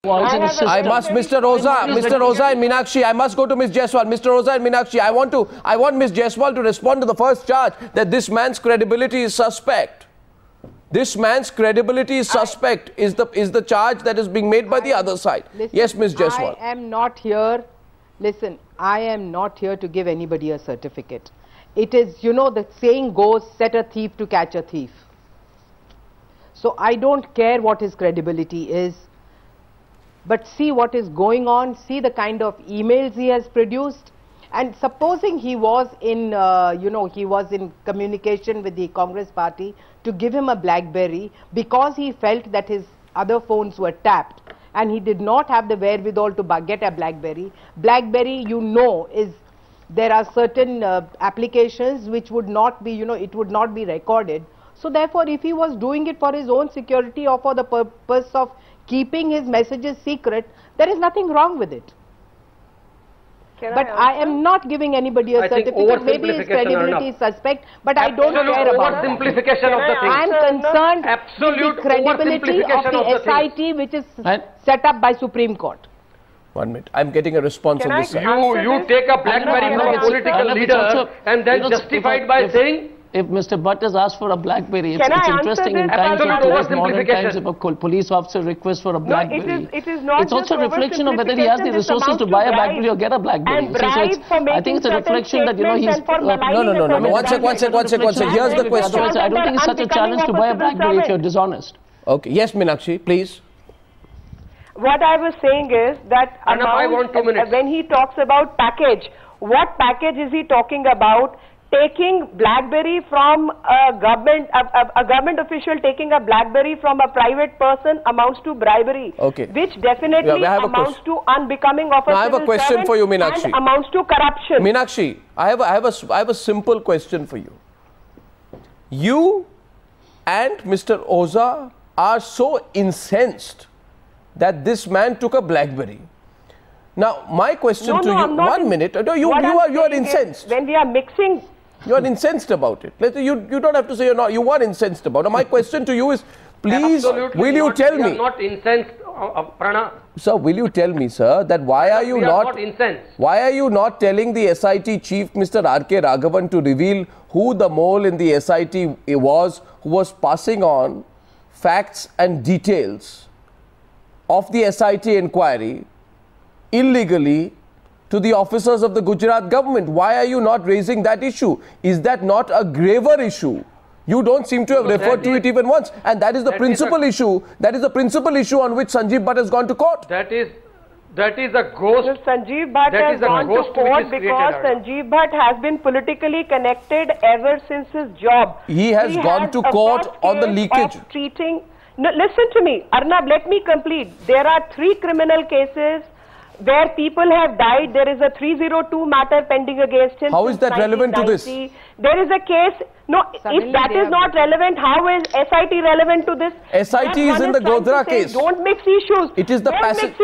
I must, Mr. Oza and Meenakshi, I must go to Ms. Jaiswal. Mr. Oza and Meenakshi, I want Ms. Jaiswal to respond to the first charge that this man's credibility is suspect. This man's credibility is suspect is the charge that is being made by the other side. Listen, yes, Ms. Jaiswal. I am not here. Listen, I am not here to give anybody a certificate. It is, you know, the saying goes, set a thief to catch a thief. So I don't care what his credibility is. But see what is going on, see the kind of emails he has produced. And supposing he was in, he was in communication with the Congress party to give him a BlackBerry because he felt that his other phones were tapped and he did not have the wherewithal to get a BlackBerry. BlackBerry, you know, there are certain applications which would not be, it would not be recorded. So therefore, if he was doing it for his own security or for the purpose of keeping his messages secret, there is nothing wrong with it. But I am not giving anybody a certificate. Maybe his credibility is suspect, but I don't care about that. Oversimplification of the thing. I am concerned with the credibility of the SIT which is set up by Supreme Court. 1 minute. I'm getting a response on this side. You take a BlackBerry from a political leader and then justify it by saying... If Mr. Bhatt has asked for a BlackBerry, it's interesting in times of today's modern times if a police officer requests for a BlackBerry. It's also a reflection of whether he has the resources to buy a BlackBerry or get a BlackBerry. I think it's a reflection that, he's... No. One sec. Here's the question. I don't think it's such a challenge to buy a BlackBerry if you're dishonest. Okay. Yes, Meenakshi, please. What I was saying is that when he talks about package, what package is he talking about? Taking BlackBerry from a government official taking a BlackBerry from a private person amounts to bribery, which definitely amounts to unbecoming of a civil servant. I have a question for you, Meenakshi. And amounts to corruption. Meenakshi, I have a simple question for you. You and Mr. Oza are so incensed that this man took a BlackBerry. Now, my question to you, 1 minute. No, you are incensed. When we are mixing. You are incensed about it. You don't have to say you're not. You are incensed about it. Now, my question to you is, please, will you tell me? We are not incensed, Prana. Sir, will you tell me, sir, that why are you not incensed? Why are you not telling the SIT chief, Mr. R.K. Raghavan, to reveal who the mole in the SIT was who was passing on facts and details of the SIT inquiry illegally to the officers of the Gujarat government? Why are you not raising that issue? Is that not a graver issue? You don't seem to have referred to it even once. And that is the principal issue. That is the principal issue on which Sanjeev Bhatt has gone to court. That is a ghost. Sanjeev Bhatt has gone to court because Sanjeev Bhatt has been politically connected ever since his job. He has gone to court on the leakage. No, listen to me, Arnab, let me complete. There are 3 criminal cases where people have died. There is a 302 matter pending against him. How is that relevant to this? There is a case. No, if that is not relevant, how is SIT relevant to this? SIT is in the Godhra case. Don't mix issues. It is the passive.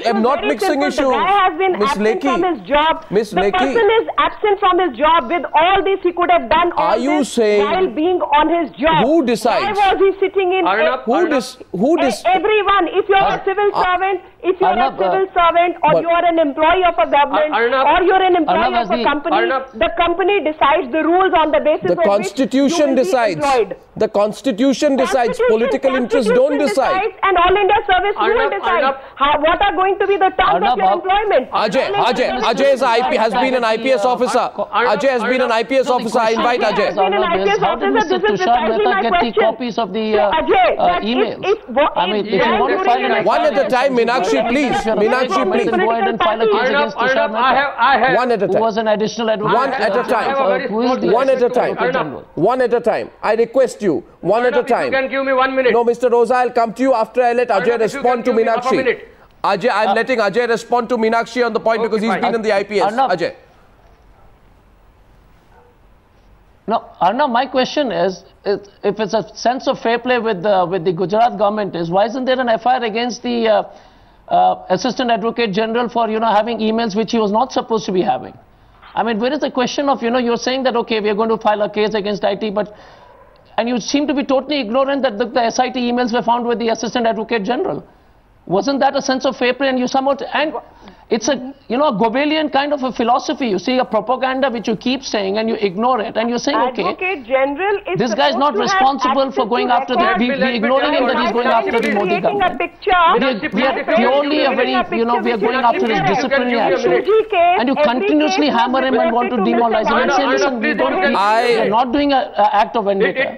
I'm not mixing issues. The guy has been absent from his job. The person is absent from his job. With all this, he could have done all this while being on his job. Who decides? Why was he sitting in? Everyone. If you are a civil servant, or you are an employee of a government, or you are an employee of a company, the company decides the rules on the basis. The Constitution decides. The Constitution decides. Political interests don't decide. And All India Service will decide what are going to be the terms of your employment. Ajay has been an IPS officer. Ajay has been an IPS officer. I invite Ajay. How did Mr. Tushar Mehta get the copies of the emails? I mean, if you want to file an one at a time, Meenakshi, please. Meenakshi, please. Go ahead and file a case against Tushar Mehta. One at a time. Who was an additional advocate. One at a time. One at a time. One at a time. I request you. One at a time. You can give me 1 minute. No, Mr. Oza, I'll come to you after I let Ajay respond to Meenakshi. Ajay, I'm letting Ajay respond to Meenakshi on the point because he's been in the IPS. Ajay. No, Arnab, my question is, if it's a sense of fair play with the Gujarat government, why isn't there an FIR against the Assistant Advocate General for, having emails which he was not supposed to be having? I mean, where is the question of, you're saying that, okay, we are going to file a case against IT, and you seem to be totally ignorant that the SIT emails were found with the Assistant Advocate General. Wasn't that a sense of fair play? And you somewhat, and it's a, you know, a Goebbelian kind of a philosophy. You see a propaganda which you keep saying and you ignore it, and you're saying, Advocate General is this guy is not responsible for going after the, we're ignoring him that he's going after the Modi government. We are purely a very, you know, we are going after his disciplinary action. And you continuously hammer him and want to demoralize him and say, listen, we are not doing an act of vendetta.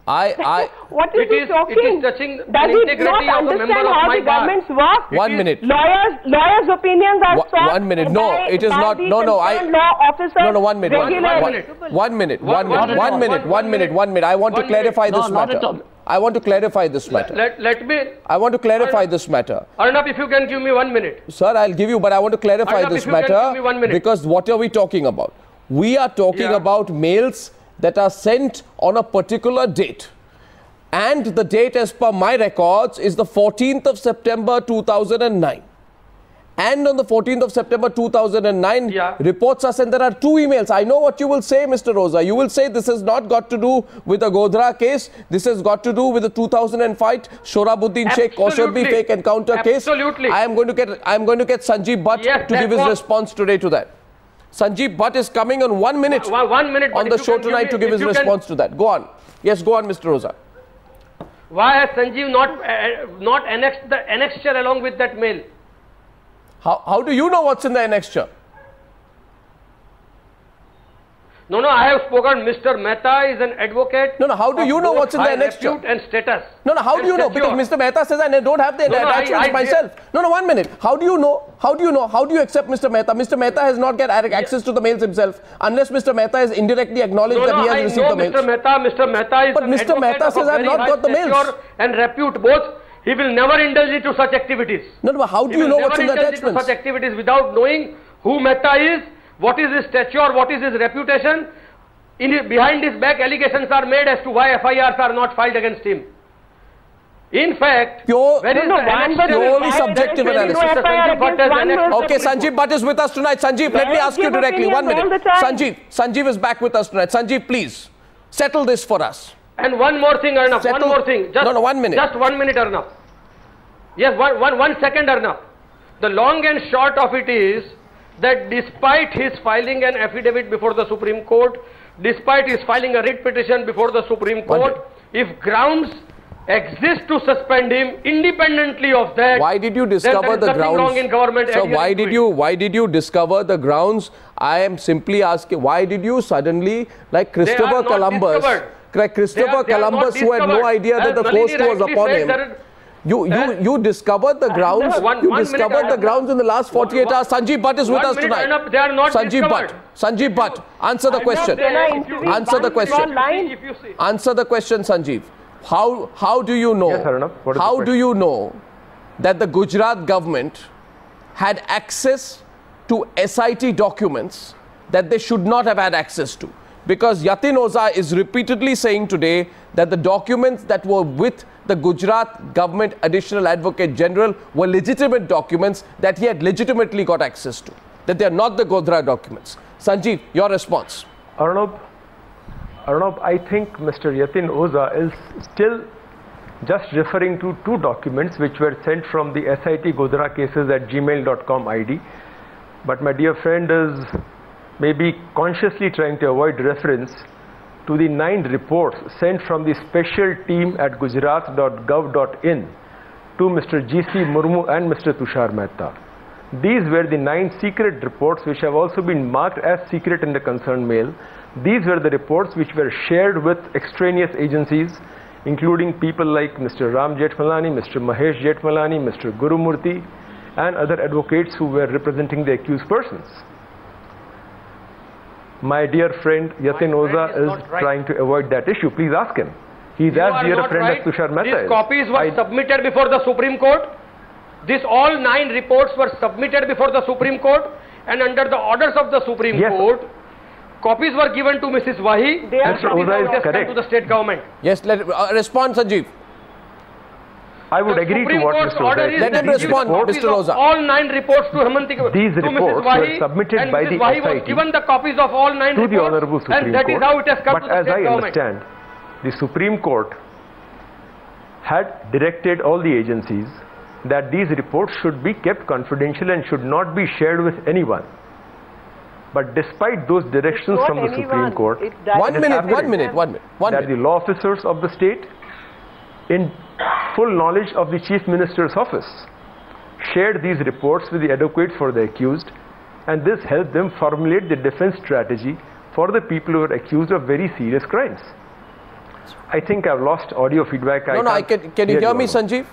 What is he talking? Does he not understand how the governments work? 1 minute. Lawyers' opinions are sought. 1 minute. No, it is not. No, 1 minute. 1 minute. 1 minute. I want to clarify this matter. I want to clarify this matter. I want to clarify this matter. Arnab, if you can give me 1 minute. Sir, I'll give you, but I want to clarify this matter because what are we talking about? We are talking about mails that are sent on a particular date, and the date as per my records is the 14th of September 2009, and on the 14th of September 2009 reports are sent. There are 2 emails. I know what you will say, Mr. Roza. You will say this has not got to do with the Godhra case, this has got to do with the 2005 Shorabuddin Sheikh Kaushadbi fake encounter case. I am going to get Sanjeev Bhatt to give his response today to that. Sanjeev Bhatt is coming on 1 minute, on the show tonight to give his response to that. Go on. Yes, go on, Mr. Roza. Why has Sanjeev not annexed the annexure along with that mail? How do you know what's in the annexure? No, I have spoken. Mr. Mehta is an advocate. No, how do you know what's in the annexure? And status. No, how do you know? Because Mr. Mehta says I don't have the attachments myself. No, 1 minute. How do you know? How do you know? How do you accept Mr. Mehta? Mr. Mehta has not got access to the mails himself unless Mr. Mehta has indirectly acknowledged that he has received the mails. Mr. Mehta is but Mr. Mehta says I have not got the mails. And repute both. He will never indulge into such activities. No, but how do you know what's in the attachments? He will never indulge into such activities without knowing who Mehta is, what is his stature, what is his reputation. Behind his back, allegations are made as to why FIRs are not filed against him. In fact, purely subjective analysis. Okay, Sanjeev Bhatt is with us tonight. Sanjeev, let me ask you directly. 1 minute. Sanjeev is back with us tonight. Sanjeev, please settle this for us. And one more thing, Arnab. One more thing. Just, 1 minute. Just 1 minute, Arnab. Yes, one second, Arnab. The long and short of it is that despite his filing an affidavit before the Supreme Court, despite his filing a writ petition before the Supreme Court, if grounds exist to suspend him, independently of that, why did you discover the grounds? Wrong in government. So why did you discover the grounds? I am simply asking, why did you suddenly, like Christopher Columbus, who had no idea that the coast was upon him, you discovered the grounds. You discovered the grounds in the last 48 hours. Sanjeev Bhatt is with us tonight. They are not Sanjeev Bhatt, answer the question. Answer the question. Answer the question, Sanjeev. How do you know? Yes, Arnab, how do you know that the Gujarat government had access to SIT documents that they should not have had access to? Because Yatin Oza is repeatedly saying today that the documents that were with the Gujarat government additional advocate general were legitimate documents that he had legitimately got access to, that they are not the Godhra documents. Sanjeev, your response. Arnab, I think Mr. Yatin Oza is still just referring to 2 documents which were sent from the SIT Godhra cases at gmail.com ID. But my dear friend is maybe consciously trying to avoid reference to the 9 reports sent from the special team at gujarat.gov.in to Mr. G.C. Murmu and Mr. Tushar Mehta. These were the 9 secret reports which have also been marked as secret in the concerned mail. These were the reports which were shared with extraneous agencies, including people like Mr. Ram Jethmalani, Mr. Mahesh Jethmalani, Mr. Gurumurthy, and other advocates who were representing the accused persons. My dear friend Yatin Oza is trying to avoid that issue. Please ask him. He is as dear a friend as Tushar Mehta is. These copies were submitted before the Supreme Court. All 9 reports were submitted before the Supreme Court, and under the orders of the Supreme Court, copies were given to Mrs. Wahi. Mr. Oza is correct. To the state government. Yes, respond, Sanjeev. I would agree to what Mr. Oza is. Let him respond, Mr. Oza. All 9 reports to Hemanti. These reports were submitted by the SIT given the copies of all 9 to the Honorable Supreme Court. And that is how it has come but to the as state I government. understand, the Supreme Court had directed all the agencies that these reports should be kept confidential and should not be shared with anyone. But despite those directions from the Supreme Court, one minute. That the law officers of the state, in full knowledge of the Chief Minister's office, shared these reports with the advocate for the accused, and this helped them formulate the defense strategy for the people who were accused of very serious crimes. I think I've lost audio feedback. Can you hear me, Sanjeev?